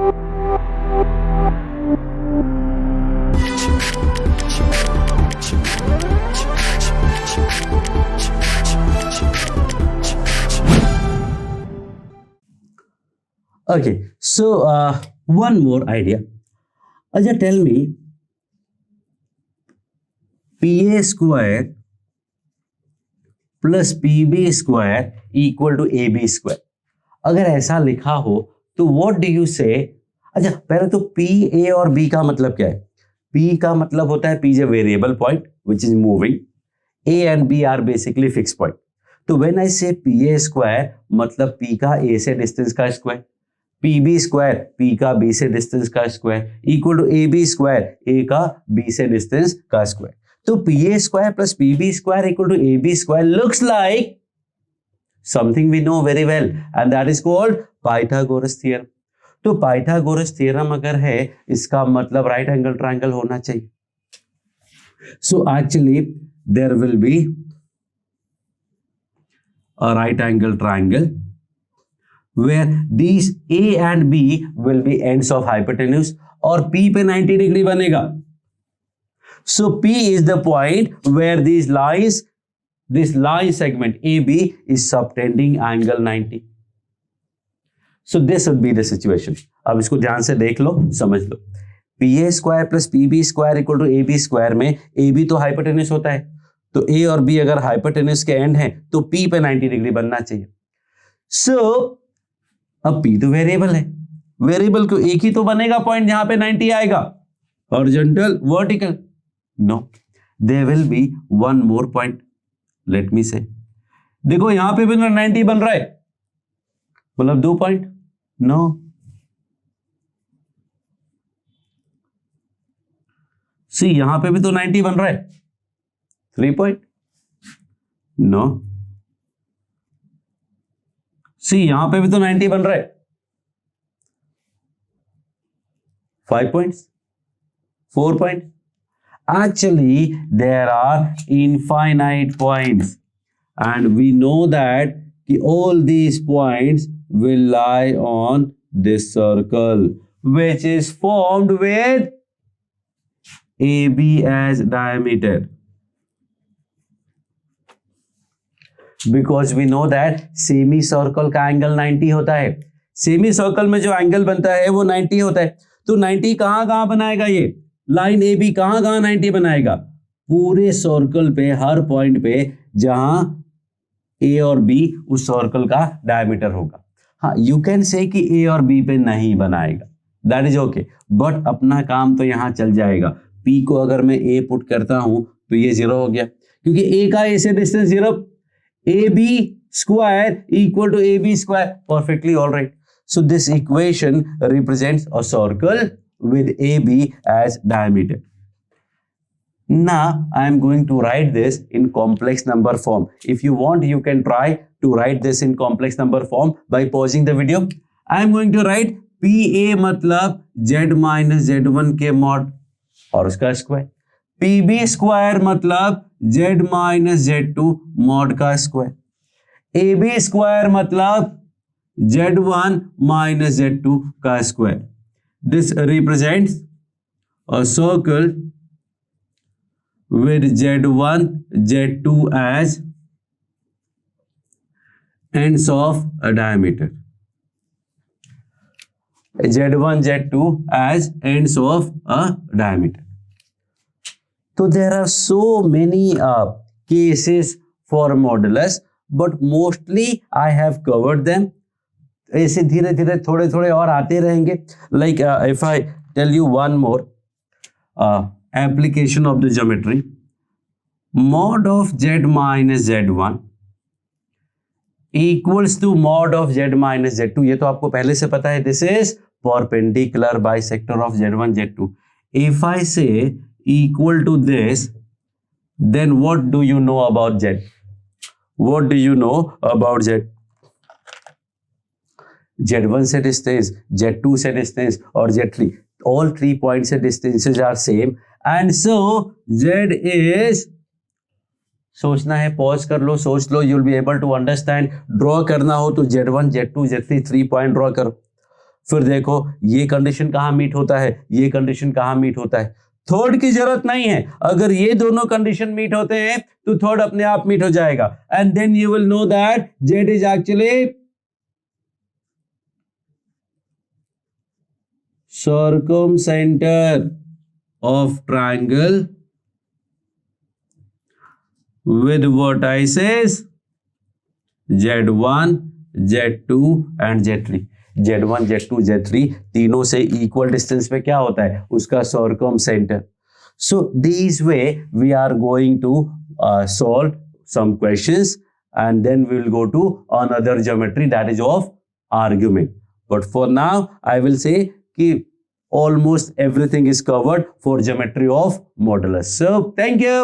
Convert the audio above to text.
Okay, so one more idea. Aja, tell me, PA square plus PB square equal to AB square. अगर ऐसा लिखा हो तो what do you say? अच्छा, पहले तो PA और B का मतलब क्या है? P का मतलब होता है P is a variable point which is moving. A and B are basically fixed point. तो when I say PA square मतलब P का A से डिस्टेंस का स्क्वायर, PB स्क्वायर P का B से डिस्टेंस का square equal to AB square A का B से डिस्टेंस का स्क्वायर. तो PA square plus PB square equal to AB square looks like something we know very well and that is called Pythagoras theorem. तो Pythagoras theorem अगर है इसका मतलब right angle triangle होना चाहिए. So actually there will be a right angle triangle where these A and B will be ends of hypotenuse और P पे 90 degree बनेगा. So P is the point where this line segment AB is subtending angle 90. So this would be the situation. अब इसको ध्यान से देख लो, समझ लो. PA square plus PB square equal to AB square में AB तो हाइपोटेन्यूज होता है, तो A और B अगर हाइपोटेन्यूज के एंड हैं तो P पे 90 डिग्री बनना चाहिए. सो अब P तो वेरिएबल है, वेरिएबल को एक ही तो बनेगा पॉइंट जहां पे 90 आएगा. Horizontal, vertical? No, there will be one more point. Let me say, देखो यहां पे भी 90 बन रहा है, मतलब 2 पॉइंट. नो, सी यहां पे भी तो 90 बन रहा है, 3 पॉइंट. नो, सी यहां पे भी तो 90 बन रहा है, 5 points, 4 point. Actually there are infinite points and we know that all these points will lie on this circle which is formed with AB as diameter. Because we know that semi circle का angle 90 होता है. Semi circle में जो angle बनता है वो 90 होता है. तो 90 कहां बनाएगा? ये लाइन ए बी कहां 90 बनाएगा? पूरे सर्कल पे, हर पॉइंट पे जहां ए और बी उस सर्कल का डायमीटर होगा. हाँ, यू कैन से कि ए और बी पे नहीं बनाएगा, दैट इज ओके, बट अपना काम तो यहां चल जाएगा. पी को अगर मैं ए पुट करता हूं तो ये 0 हो गया, क्योंकि ए का ए से distance 0. AB square equal to AB square, perfectly all right. So this equation represents a circle with AB as diameter. Now I am going to write this in complex number form. If you want, you can try to write this in complex number form by pausing the video. I am going to write PA मतलब Z minus Z1 के mod और उसका square. PB square मतलब Z minus Z2 mod का square. AB square मतलब Z1 minus Z2 का square. This represents a circle with Z1 Z2 as ends of a diameter. Z1 Z2 as ends of a diameter. So there are so many cases for modulus, but mostly I have covered them. ऐसे धीरे धीरे थोड़े थोड़े और आते रहेंगे. Like if I tell you one more application of the geometry, mod of Z minus Z1 equals to mod of Z minus Z2. ये तो आपको पहले से पता है. This is perpendicular bisector of Z1 Z2. If I say equal to this, then what do you know about Z? What do you know about Z? Z1 से distance, Z2 से distance और Z3, all 3 points से distances are same, and so Z is, सोचना है, pause कर लो, सोच लो, you'll be able to understand. Draw करना हो तो Z1 Z2 Z3 3 point draw करो. फिर देखो ये कंडीशन कहाँ मीट होता है, ये कंडीशन कहाँ मीट होता है। थर्ड की जरूरत नहीं है, अगर ये दोनों कंडीशन मीट होते हैं तो थर्ड अपने आप मीट हो जाएगा, and then you will know that Z is actually circumcenter of triangle with vertices Z1, Z2 and Z3। Z1, Z2, Z3 तीनों से इक्वल डिस्टेंस पे क्या होता है, उसका circumcenter। So this way we are going to solve some questions and then we will go to another geometry that is of argument. But for now I will say कि almost everything is covered for geometry of modulus. So thank you.